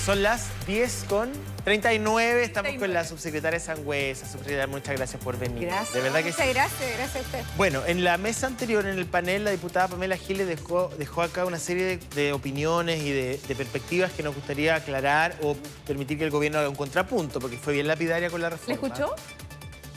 Son las 10:39. Estamos con la subsecretaria Sangüesa. Subsecretaria, muchas gracias por venir. Gracias. De verdad que muchas sí. gracias a usted. Bueno, en la mesa anterior, en el panel, la diputada Pamela Giles dejó acá una serie de opiniones y de perspectivas que nos gustaría aclarar o permitir que el gobierno haga un contrapunto, porque fue bien lapidaria con la reforma. ¿Le escuchó?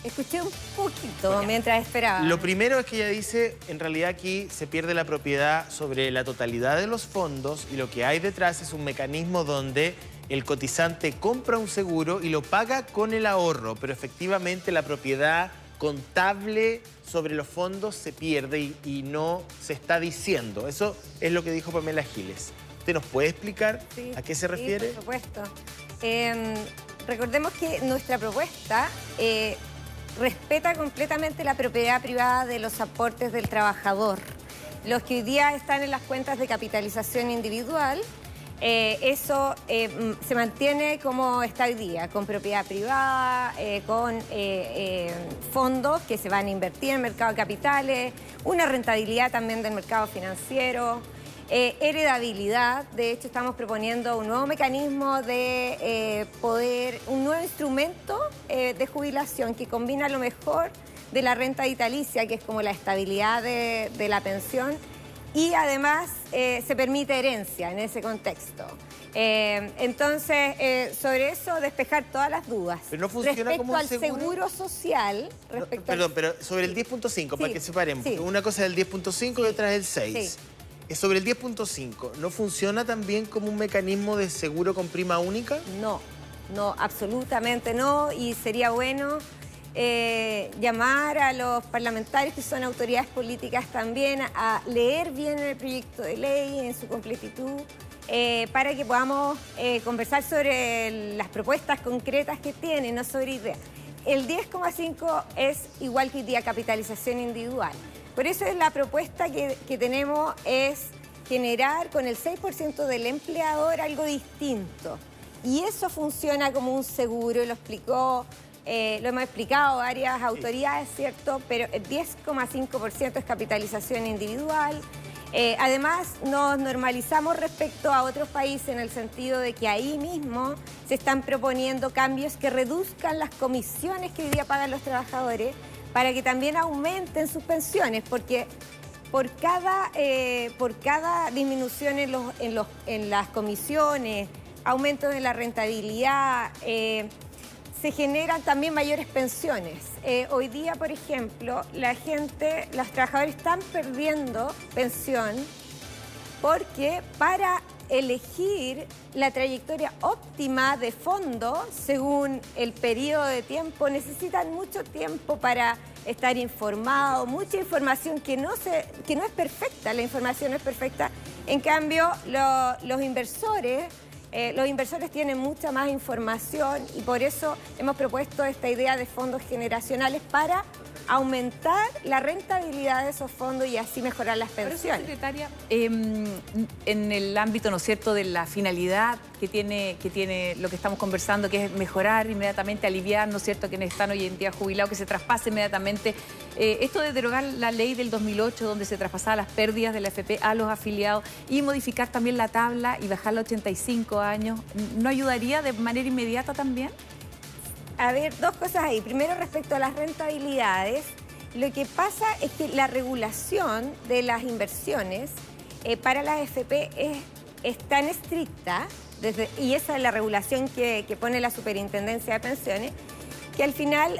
Escuché un poquito mientras esperaba. Lo primero es que ella dice, en realidad aquí se pierde la propiedad sobre la totalidad de los fondos y lo que hay detrás es un mecanismo donde el cotizante compra un seguro y lo paga con el ahorro, pero efectivamente la propiedad contable sobre los fondos se pierde y no se está diciendo. Eso es lo que dijo Pamela Giles. ¿Usted nos puede explicar a qué se refiere? Sí, por supuesto. Recordemos que nuestra propuesta respeta completamente la propiedad privada de los aportes del trabajador. Los que hoy día están en las cuentas de capitalización individual, eso se mantiene como está hoy día, con propiedad privada, con fondos que se van a invertir en el mercado de capitales, una rentabilidad también del mercado financiero, heredabilidad. De hecho, estamos proponiendo un nuevo mecanismo de un nuevo instrumento de jubilación que combina lo mejor de la renta vitalicia, que es como la estabilidad de la pensión, y además se permite herencia en ese contexto. Entonces, sobre eso, despejar todas las dudas. Pero no funciona respecto como un al seguro social. Perdón, pero sobre el 10.5, para que separemos. Sí. Una cosa es el 10.5 y otra es el 6. Sí. Sobre el 10.5, ¿no funciona también como un mecanismo de seguro con prima única? No, absolutamente no. Y sería bueno llamar a los parlamentarios que son autoridades políticas también a leer bien el proyecto de ley en su completitud para que podamos conversar sobre las propuestas concretas que tiene, no sobre ideas. El 10,5 es igual que hoy día capitalización individual. Por eso es la propuesta que tenemos es generar con el 6% del empleador algo distinto. Y eso funciona como un seguro, lo hemos explicado varias autoridades, ¿cierto? Pero el 10,5% es capitalización individual. Además, nos normalizamos respecto a otros países en el sentido de que ahí mismo se están proponiendo cambios que reduzcan las comisiones que hoy día pagan los trabajadores para que también aumenten sus pensiones, porque por cada disminución en las comisiones, aumento de la rentabilidad, se generan también mayores pensiones. Hoy día, por ejemplo, los trabajadores están perdiendo pensión porque para elegir la trayectoria óptima de fondo, según el periodo de tiempo, necesitan mucho tiempo para estar informados, mucha información que no es perfecta, la información no es perfecta. En cambio, los inversores tienen mucha más información y por eso hemos propuesto esta idea de fondos generacionales para aumentar la rentabilidad de esos fondos y así mejorar las pensiones. Pero, secretaria, en el ámbito, ¿no es cierto?, de la finalidad que tiene lo que estamos conversando, que es mejorar inmediatamente, aliviar, ¿no es cierto?, quienes están hoy en día jubilados, que se traspase inmediatamente. Esto de derogar la ley del 2008, donde se traspasaban las pérdidas de la AFP a los afiliados y modificar también la tabla y bajarla a 85 años, ¿no ayudaría de manera inmediata también? A ver, dos cosas ahí. Primero, respecto a las rentabilidades, lo que pasa es que la regulación de las inversiones para las AFP es tan estricta, y esa es la regulación que pone la Superintendencia de Pensiones, que al final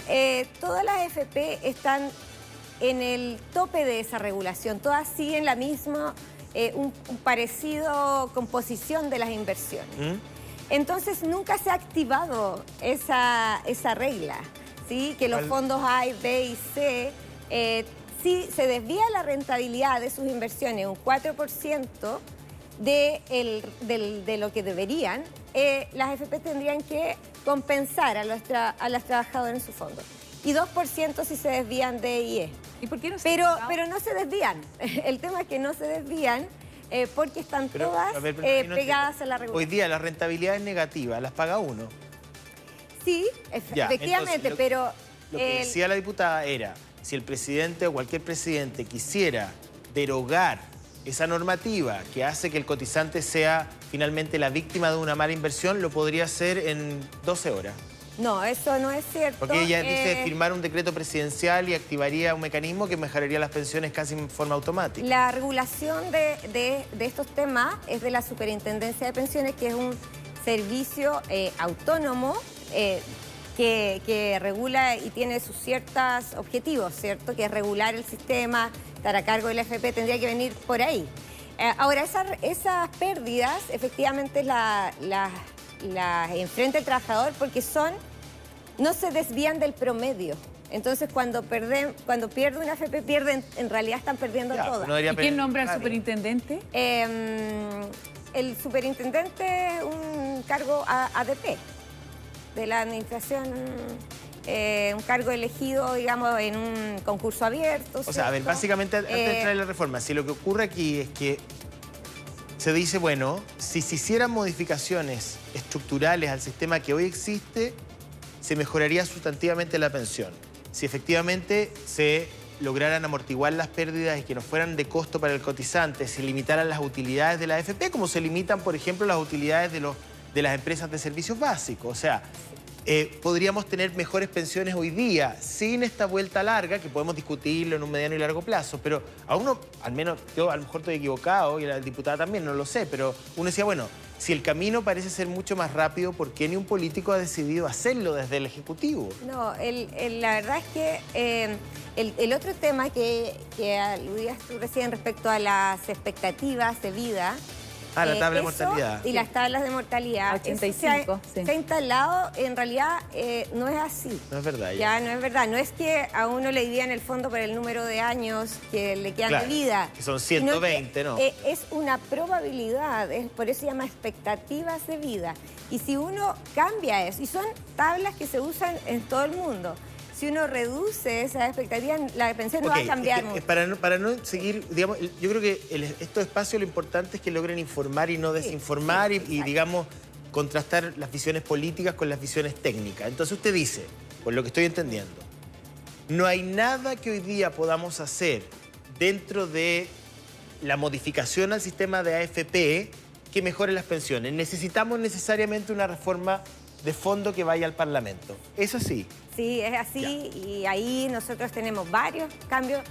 todas las AFP están en el tope de esa regulación, todas siguen la misma, un parecido composición de las inversiones. Entonces nunca se ha activado esa regla, ¿sí? Que los fondos A, B y C, si se desvía la rentabilidad de sus inversiones un 4% de lo que deberían, las AFP tendrían que compensar a los trabajadores en su fondo. Y 2% si se desvían de IE. ¿Y por qué no pero no se desvían. El tema es que no se desvían porque están todas pegadas a la regulación. Hoy día la rentabilidad es negativa, las paga uno. Sí, efectivamente, entonces, pero... Lo que decía la diputada era, si el presidente o cualquier presidente quisiera derogar esa normativa que hace que el cotizante sea finalmente la víctima de una mala inversión lo podría hacer en 12 horas. No, eso no es cierto. Porque ella dice firmar un decreto presidencial y activaría un mecanismo que mejoraría las pensiones casi en forma automática. La regulación de estos temas es de la Superintendencia de Pensiones, que es un servicio autónomo que regula y tiene sus ciertos objetivos, ¿cierto? Que es regular el sistema, estar a cargo del AFP, tendría que venir por ahí. Ahora, esas pérdidas efectivamente las enfrenta el trabajador porque no se desvían del promedio. Entonces, cuando pierde una AFP, en realidad están perdiendo todas. ¿Y quién nombra al superintendente? El superintendente es un cargo ADP, de la administración, un cargo elegido, digamos, en un concurso abierto. O sea, a ver, básicamente, antes de entrar en la reforma, si lo que ocurre aquí es que se dice, bueno, si se hicieran modificaciones estructurales al sistema que hoy existe, se mejoraría sustantivamente la pensión. Si efectivamente se lograran amortiguar las pérdidas y que no fueran de costo para el cotizante, se limitaran las utilidades de la AFP, como se limitan, por ejemplo, las utilidades de las empresas de servicios básicos. O sea, podríamos tener mejores pensiones hoy día, sin esta vuelta larga, que podemos discutirlo en un mediano y largo plazo, pero a uno, al menos yo a lo mejor estoy equivocado, y la diputada también, no lo sé, pero uno decía, bueno, si el camino parece ser mucho más rápido, ¿por qué ni un político ha decidido hacerlo desde el Ejecutivo? No, la verdad es que el otro tema que aludías tú recién respecto a las expectativas de vida... la tabla de mortalidad. Y las tablas de mortalidad. 85, se ha instalado, en realidad no es así. No es verdad. Ya no es verdad. No es que a uno le dividan el fondo por el número de años que le quedan de vida. Que son 120, ¿no? Es una probabilidad, por eso se llama expectativas de vida. Y si uno cambia eso, y son tablas que se usan en todo el mundo, si uno reduce esa expectativa, la pensión no va a cambiar mucho. Para no seguir, digamos, yo creo que estos espacios lo importante es que logren informar y no desinformar y, digamos, contrastar las visiones políticas con las visiones técnicas. Entonces usted dice, por lo que estoy entendiendo, no hay nada que hoy día podamos hacer dentro de la modificación al sistema de AFP que mejore las pensiones. Necesitamos necesariamente una reforma de fondo que vaya al Parlamento. ¿Es así? Sí, es así, y ahí nosotros tenemos varios cambios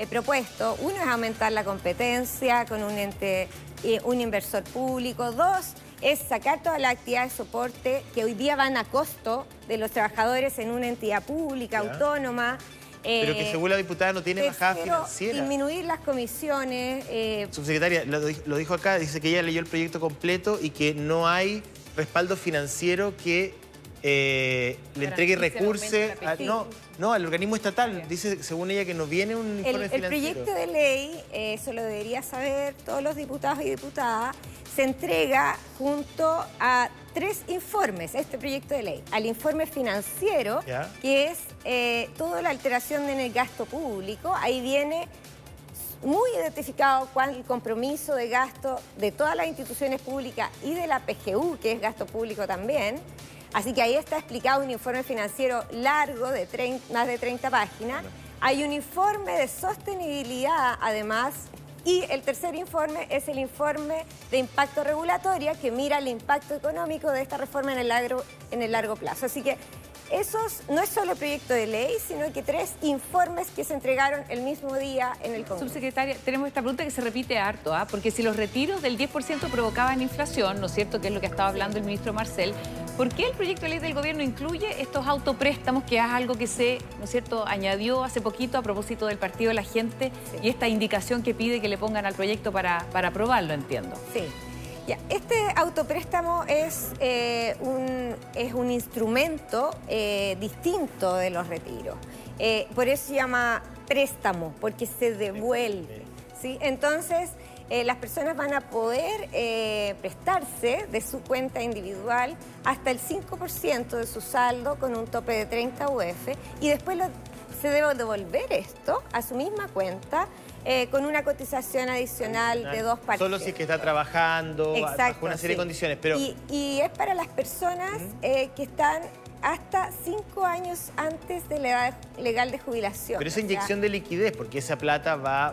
propuestos. Uno es aumentar la competencia con un inversor público. Dos, es sacar toda la actividad de soporte que hoy día van a costo de los trabajadores en una entidad pública, autónoma. Pero que según la diputada no tiene bajada financiera. Disminuir las comisiones. Subsecretaria, lo dijo acá, dice que ella leyó el proyecto completo y que no hay respaldo financiero que le entregue recursos al organismo estatal. Dice, según ella, que no viene un informe financiero. El proyecto de ley, eso lo debería saber todos los diputados y diputadas, se entrega junto a 3 informes, este proyecto de ley. Al informe financiero, que es toda la alteración en el gasto público. Ahí viene muy identificado cuál es el compromiso de gasto de todas las instituciones públicas y de la PGU, que es gasto público también. Así que ahí está explicado un informe financiero largo de más de 30 páginas. Bueno. Hay un informe de sostenibilidad, además, y el tercer informe es el informe de impacto regulatorio, que mira el impacto económico de esta reforma en el largo plazo. Así que esos no es solo proyecto de ley, sino que 3 informes que se entregaron el mismo día en el Congreso. Subsecretaria, tenemos esta pregunta que se repite harto, porque si los retiros del 10% provocaban inflación, ¿no es cierto?, que es lo que estaba hablando el ministro Marcel, ¿por qué el proyecto de ley del gobierno incluye estos autopréstamos, que es algo que se, ¿no es cierto?, añadió hace poquito a propósito del Partido de la Gente, y esta indicación que pide que le pongan al proyecto para aprobarlo, entiendo? Sí. Ya, este autopréstamo es un instrumento distinto de los retiros. Por eso se llama préstamo, porque se devuelve, ¿sí? Entonces, las personas van a poder prestarse de su cuenta individual hasta el 5% de su saldo con un tope de 30 UF, y después se debe devolver esto a su misma cuenta con una cotización adicional de 2 partes. Solo si es que está trabajando, bajo una serie de condiciones. Pero... Y es para las personas que están hasta 5 años antes de la edad legal de jubilación. Pero esa inyección de liquidez, porque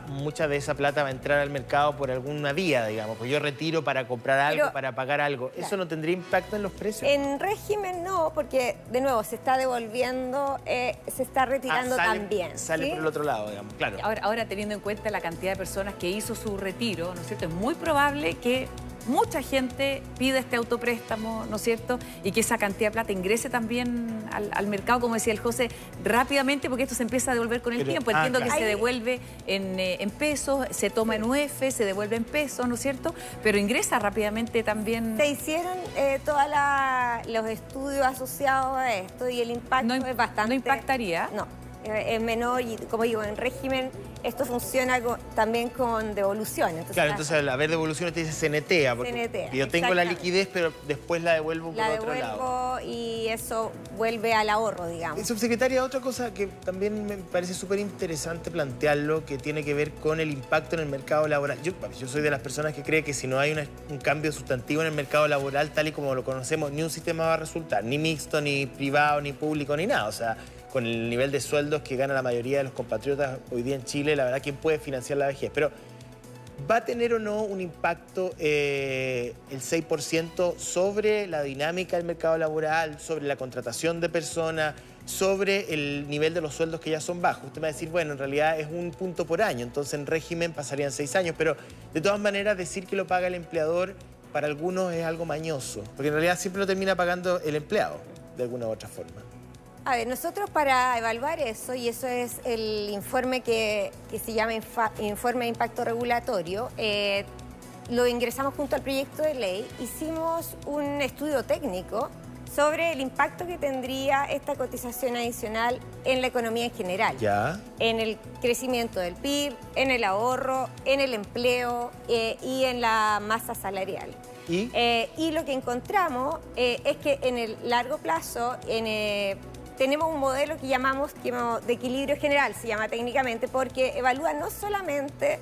mucha de esa plata va a entrar al mercado por alguna vía, digamos. Pues yo retiro para comprar algo, para pagar algo. ¿Eso no tendría impacto en los precios? En régimen no, porque de nuevo se está devolviendo, se está retirando también. Sale por el otro lado, digamos, claro. Ahora, teniendo en cuenta la cantidad de personas que hizo su retiro, ¿no es cierto? Es muy probable que mucha gente pida este autopréstamo, ¿no es cierto? Y que esa cantidad de plata ingrese también al mercado, como decía el José, rápidamente, porque esto se empieza a devolver con el tiempo. Entiendo que se devuelve en pesos, se toma en UF, se devuelve en pesos, ¿no es cierto? Pero ingresa rápidamente también. Se hicieron todos los estudios asociados a esto y el impacto es bastante... ¿No impactaría? No. Es menor y, como digo, en régimen esto funciona también con devoluciones. Entonces, claro, entonces al haber devoluciones te dice CNTea. Porque yo tengo la liquidez, pero después la devuelvo por otro lado. La devuelvo y eso vuelve al ahorro, digamos. Subsecretaria, otra cosa que también me parece súper interesante plantearlo, que tiene que ver con el impacto en el mercado laboral. Yo soy de las personas que cree que si no hay un cambio sustantivo en el mercado laboral, tal y como lo conocemos, ni un sistema va a resultar, ni mixto, ni privado, ni público, ni nada. O sea, con el nivel de sueldos que gana la mayoría de los compatriotas hoy día en Chile, la verdad, ¿quién puede financiar la vejez? Pero, ¿va a tener o no un impacto el 6% sobre la dinámica del mercado laboral, sobre la contratación de personas, sobre el nivel de los sueldos que ya son bajos? Usted me va a decir, bueno, en realidad es un punto por año, entonces en régimen pasarían 6 años, pero de todas maneras decir que lo paga el empleador para algunos es algo mañoso, porque en realidad siempre lo termina pagando el empleado, de alguna u otra forma. A ver, nosotros para evaluar eso, y eso es el informe que se llama Informe de Impacto Regulatorio, lo ingresamos junto al proyecto de ley, hicimos un estudio técnico sobre el impacto que tendría esta cotización adicional en la economía en general. ¿Ya? En el crecimiento del PIB, en el ahorro, en el empleo y en la masa salarial. Y lo que encontramos es que en el largo plazo tenemos un modelo que llamamos de equilibrio general, se llama técnicamente, porque evalúa no solamente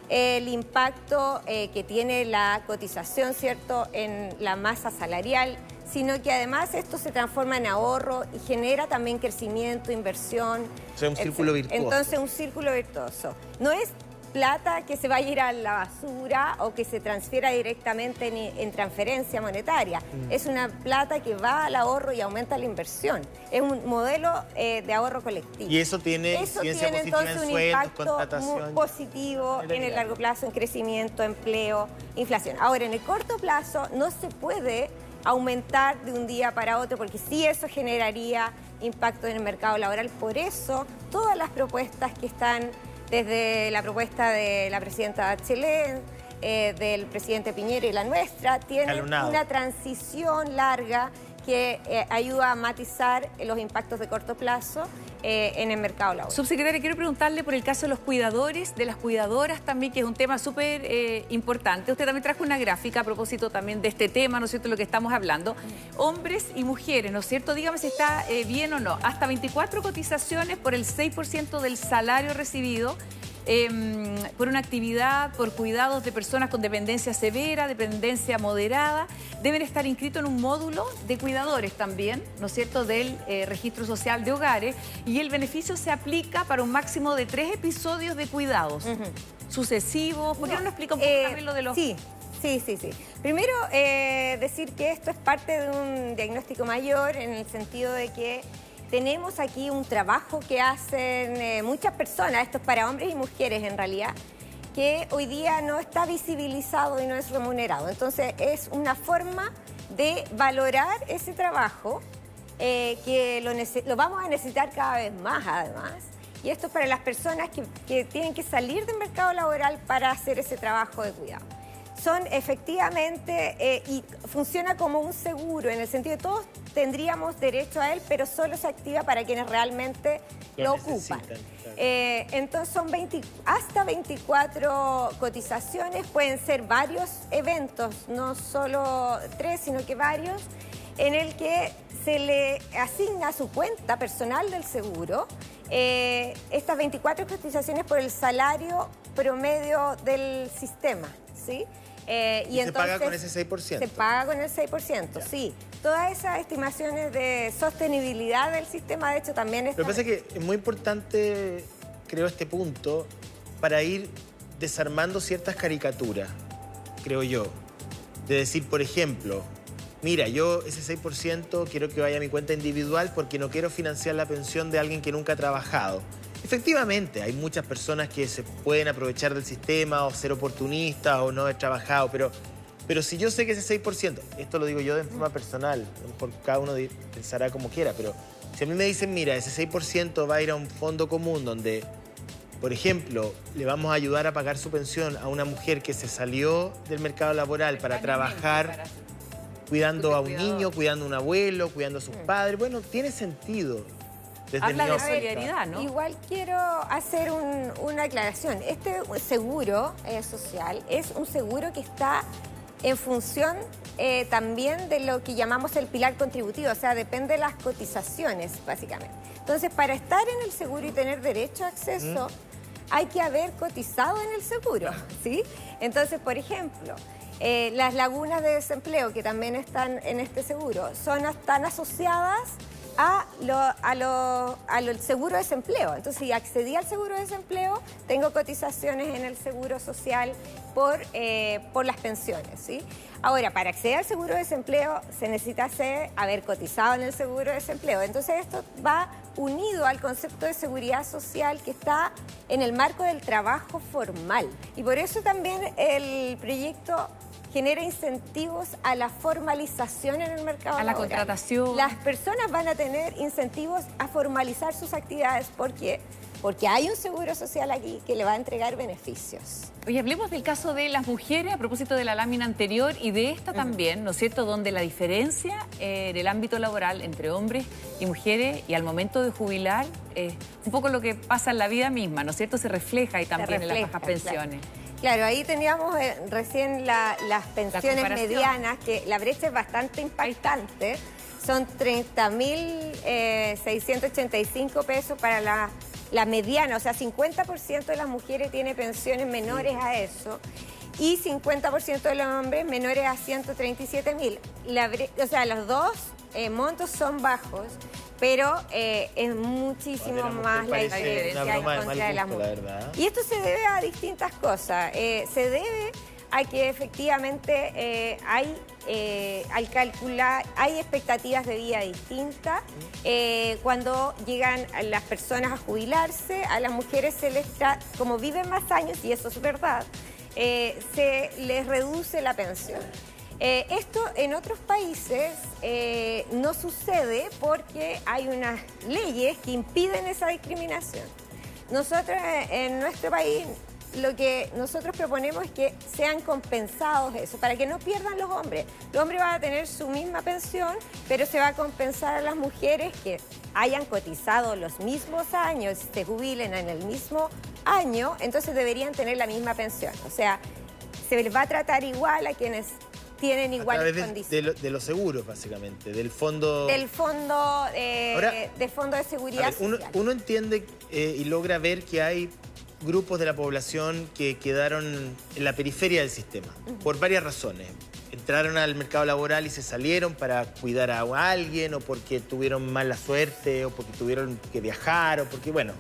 el impacto que tiene la cotización, ¿cierto?, en la masa salarial, sino que además esto se transforma en ahorro y genera también crecimiento, inversión. O sea, un círculo virtuoso. Entonces, un círculo virtuoso. No es plata que se va a ir a la basura o que se transfiera directamente en transferencia monetaria. Es una plata que va al ahorro y aumenta la inversión. Es un modelo de ahorro colectivo. Y eso tiene incidencia positiva en sueldos, contratación. Positivo en el largo plazo, en crecimiento, empleo, inflación. Ahora, en el corto plazo no se puede aumentar de un día para otro, porque sí eso generaría impacto en el mercado laboral. Por eso, todas las propuestas que están, desde la propuesta de la presidenta Bachelet, del presidente Piñera y la nuestra, tienen una transición larga que ayuda a matizar los impactos de corto plazo en el mercado laboral. Subsecretaria, quiero preguntarle por el caso de los cuidadores, de las cuidadoras también, que es un tema súper importante. Usted también trajo una gráfica a propósito también de este tema, ¿no es cierto?, lo que estamos hablando. Hombres y mujeres, ¿no es cierto? Dígame si está bien o no. Hasta 24 cotizaciones por el 6% del salario recibido por una actividad, por cuidados de personas con dependencia severa, dependencia moderada, deben estar inscritos en un módulo de cuidadores también, ¿no es cierto?, del registro social de hogares, y el beneficio se aplica para un máximo de 3 episodios de cuidados sucesivos. ¿Por qué no nos explica un poco también lo de los...? Sí. Primero, decir que esto es parte de un diagnóstico mayor, en el sentido de que tenemos aquí un trabajo que hacen muchas personas, esto es para hombres y mujeres en realidad, que hoy día no está visibilizado y no es remunerado. Entonces es una forma de valorar ese trabajo que lo vamos a necesitar cada vez más además. Y esto es para las personas que tienen que salir del mercado laboral para hacer ese trabajo de cuidado. Son efectivamente, y funciona como un seguro, en el sentido de todos tendríamos derecho a él, pero solo se activa para quienes realmente lo ocupan. Claro. Entonces son hasta 24 cotizaciones, pueden ser varios eventos, no solo 3, sino que varios, en el que se le asigna a su cuenta personal del seguro estas 24 cotizaciones por el salario promedio del sistema, ¿sí? Y se paga con ese 6%. Se paga con el 6%, sí. Todas esas estimaciones de sostenibilidad del sistema, de hecho, también están... Lo que pasa es que es muy importante, creo, este punto para ir desarmando ciertas caricaturas, creo yo. De decir, por ejemplo, mira, yo ese 6% quiero que vaya a mi cuenta individual porque no quiero financiar la pensión de alguien que nunca ha trabajado. Efectivamente, hay muchas personas que se pueden aprovechar del sistema o ser oportunistas o no haber trabajado, pero si yo sé que ese 6%, esto lo digo yo de forma personal, a lo mejor cada uno pensará como quiera, pero si a mí me dicen, mira, ese 6% va a ir a un fondo común donde, por ejemplo, le vamos a ayudar a pagar su pensión a una mujer que se salió del mercado laboral para trabajar cuidando a un niño, cuidando a un abuelo, cuidando a sus padres, bueno, tiene sentido. Habla de solidaridad, ¿no? Igual quiero hacer una aclaración. Este seguro social es un seguro que está en función también de lo que llamamos el pilar contributivo, o sea, depende de las cotizaciones, básicamente. Entonces, para estar en el seguro y tener derecho a acceso, hay que haber cotizado en el seguro, ¿sí? Entonces, por ejemplo, las lagunas de desempleo que también están en este seguro están asociadas al seguro de desempleo. Entonces, si accedí al seguro de desempleo, tengo cotizaciones en el seguro social por las pensiones, ¿sí? Ahora, para acceder al seguro de desempleo se necesita haber cotizado en el seguro de desempleo. Entonces, esto va unido al concepto de seguridad social que está en el marco del trabajo formal. Y por eso también el proyecto genera incentivos a la formalización en el mercado laboral. A la contratación. Las personas van a tener incentivos a formalizar sus actividades porque hay un seguro social aquí que le va a entregar beneficios. Oye, hablemos del caso de las mujeres a propósito de la lámina anterior y de esta también, ¿no es cierto?, donde la diferencia en el ámbito laboral entre hombres y mujeres y al momento de jubilar, un poco lo que pasa en la vida misma, ¿no es cierto?, se refleja ahí también en las bajas pensiones. Claro, ahí teníamos recién las pensiones medianas, que la brecha es bastante impactante. Son 30.685 pesos para la mediana, o sea, 50% de las mujeres tiene pensiones menores a eso y 50% de los hombres menores a 137.000. O sea, los dos montos son bajos, pero es muchísimo más la diferencia en contra de las mujeres. Y esto se debe a distintas cosas. Se debe a que efectivamente al calcular, hay expectativas de vida distintas. Cuando llegan las personas a jubilarse, a las mujeres como viven más años, y eso es verdad, se les reduce la pensión. Esto en otros países no sucede porque hay unas leyes que impiden esa discriminación. Nosotros en nuestro país lo que nosotros proponemos es que sean compensados eso, para que no pierdan los hombres. Los hombres van a tener su misma pensión, pero se va a compensar a las mujeres que hayan cotizado los mismos años, se jubilen en el mismo año, entonces deberían tener la misma pensión. O sea, se les va a tratar igual a quienes tienen iguales condiciones. De los seguros, básicamente, del fondo... Del fondo, del fondo de seguridad social. Uno entiende y logra ver que hay grupos de la población que quedaron en la periferia del sistema, por varias razones. Entraron al mercado laboral y se salieron para cuidar a alguien, o porque tuvieron mala suerte, o porque tuvieron que viajar, o porque, bueno...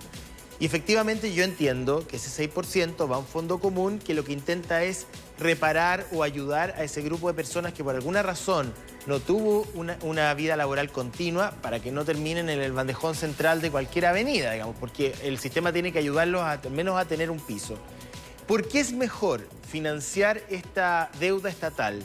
Y efectivamente yo entiendo que ese 6% va a un fondo común que lo que intenta es reparar o ayudar a ese grupo de personas que por alguna razón no tuvo una vida laboral continua para que no terminen en el bandejón central de cualquier avenida, digamos, porque el sistema tiene que ayudarlos al menos a tener un piso. ¿Por qué es mejor financiar esta deuda estatal?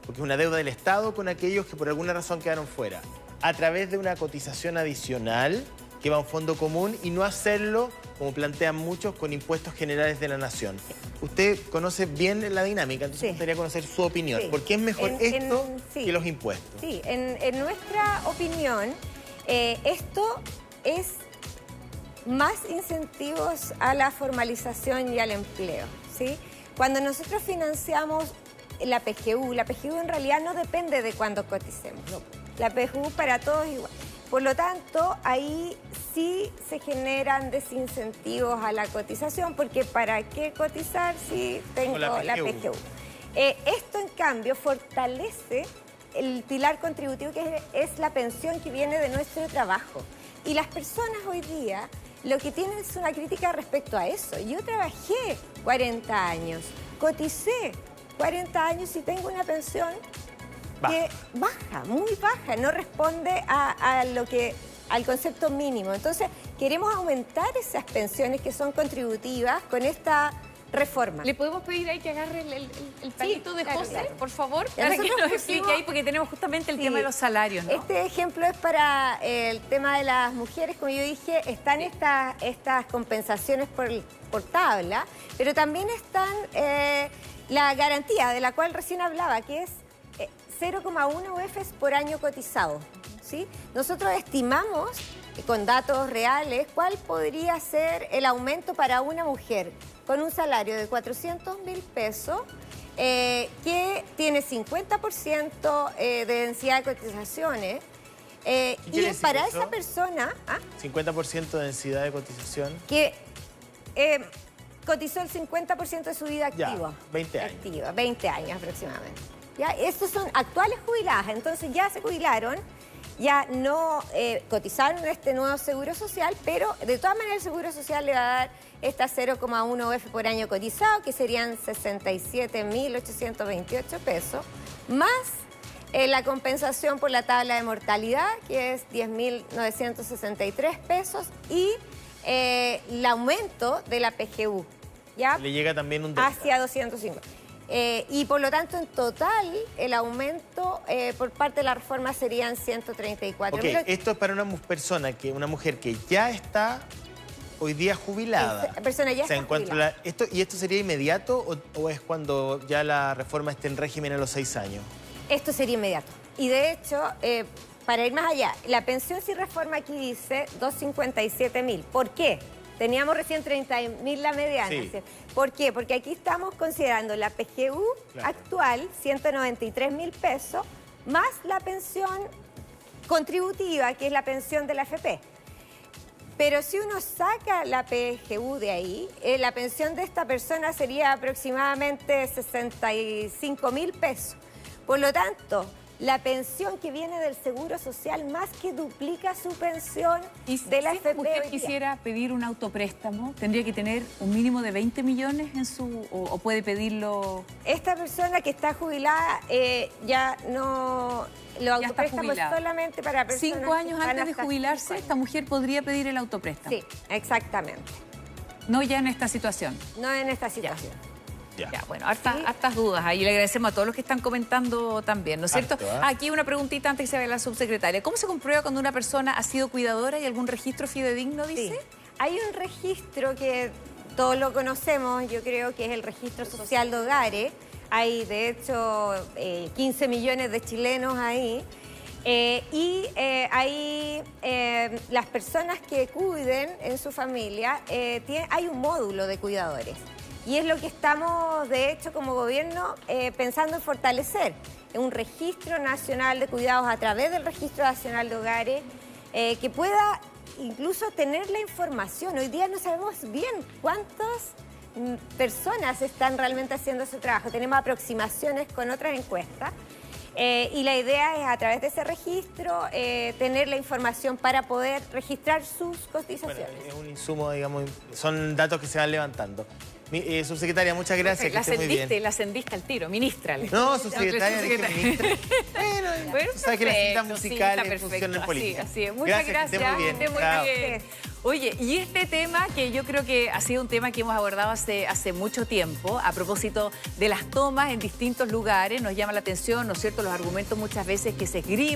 Porque es una deuda del Estado con aquellos que por alguna razón quedaron fuera, a través de una cotización adicional que va a un fondo común y no hacerlo, como plantean muchos, con impuestos generales de la nación. Usted conoce bien la dinámica, entonces me gustaría conocer su opinión. Sí. ¿Por qué es mejor esto que los impuestos? Sí, en nuestra opinión, esto es más incentivos a la formalización y al empleo, ¿sí? Cuando nosotros financiamos la PGU en realidad no depende de cuándo coticemos. No. La PGU para todos es igual. Por lo tanto, ahí sí se generan desincentivos a la cotización, porque ¿para qué cotizar si tengo la PGU? Esto, en cambio, fortalece el pilar contributivo, que es la pensión que viene de nuestro trabajo. Y las personas hoy día lo que tienen es una crítica respecto a eso. Yo trabajé 40 años, coticé 40 años y tengo una pensión que baja, muy baja, no responde al concepto mínimo. Entonces, queremos aumentar esas pensiones que son contributivas con esta reforma. ¿Le podemos pedir ahí que agarre el palito de claro, José, claro. por favor? Ya, Para que nosotros nos explique pusimos- ahí, porque tenemos justamente el tema de los salarios, ¿no? Este ejemplo es para el tema de las mujeres. Como yo dije, están estas compensaciones por tabla, pero también están la garantía de la cual recién hablaba, que es 0,1 UEFs por año cotizado, ¿sí? Nosotros estimamos con datos reales cuál podría ser el aumento para una mujer con un salario de 400.000 pesos, que tiene 50% de densidad de cotizaciones, quiere y decir para eso? esa persona 50% de densidad de cotización. que cotizó el 50% de su vida Ya, activa. 20 años. Activa, 20 años aproximadamente. ¿Ya? Estos son actuales jubiladas, entonces ya se jubilaron, ya no cotizaron este nuevo seguro social, pero de todas maneras el seguro social le va a dar esta 0,1 UF por año cotizado, que serían 67.828 pesos, más la compensación por la tabla de mortalidad, que es 10.963 pesos, y el aumento de la PGU, ¿ya? Le llega también un delta. Hacia 205. Y por lo tanto, en total, el aumento por parte de la reforma serían 134. Ok, esto es para una mujer que ya está hoy día jubilada. Esa persona ya está jubilada. ¿Y esto sería inmediato o es cuando ya la reforma esté en régimen a los 6 años? Esto sería inmediato. Y de hecho, para ir más allá, la pensión sin reforma aquí dice 257.000. ¿Por qué? Teníamos recién 30.000 la mediana. Sí. ¿Sí? ¿Por qué? Porque aquí estamos considerando la PGU actual, 193.000 pesos, más la pensión contributiva, que es la pensión de la AFP. Pero si uno saca la PGU de ahí, la pensión de esta persona sería aproximadamente 65.000 pesos. Por lo tanto, la pensión que viene del Seguro Social más que duplica su pensión de la si AFP. una mujer hoy día. quisiera pedir un autopréstamo, ¿tendría que tener un mínimo de 20 millones en su... o puede pedirlo...? Esta persona que está jubilada ya no... Los Ya está autopréstamos jubilada. solamente para personas 5 años que están antes de hasta jubilarse, 5 años. esta mujer podría pedir el autopréstamo. Sí, exactamente. No ya en esta situación. No en esta situación. Ya, bueno, hartas dudas ahí. Le agradecemos a todos los que están comentando también, ¿no es cierto? Harto, ¿eh? Aquí una preguntita antes que se vaya la subsecretaria. ¿Cómo se comprueba cuando una persona ha sido cuidadora y algún registro fidedigno, dice? Sí. Hay un registro que todos lo conocemos, yo creo que es el Registro Social de Hogares. Hay, de hecho, 15 millones de chilenos ahí. Ahí las personas que cuiden en su familia, hay un módulo de cuidadores. Y es lo que estamos, de hecho, como gobierno, pensando en fortalecer. Un registro nacional de cuidados a través del Registro Nacional de Hogares, que pueda incluso tener la información. Hoy día no sabemos bien cuántas personas están realmente haciendo ese trabajo. Tenemos aproximaciones con otras encuestas. Y la idea es, a través de ese registro, tener la información para poder registrar sus cotizaciones. Bueno, es un insumo, digamos, son datos que se van levantando. Subsecretaria, muchas gracias, que esté muy bien. La ascendiste al tiro, ministrale. No, subsecretaria, dije ministra. Bueno, tú sabes que las citas musicales funcionan en política. Así es. Muchas gracias. Que esté muy bien. Que esté muy Chao. bien. Oye, y este tema que yo creo que ha sido un tema que hemos abordado hace mucho tiempo, a propósito de las tomas en distintos lugares, nos llama la atención, ¿no es cierto?, los argumentos muchas veces que se esgrimen.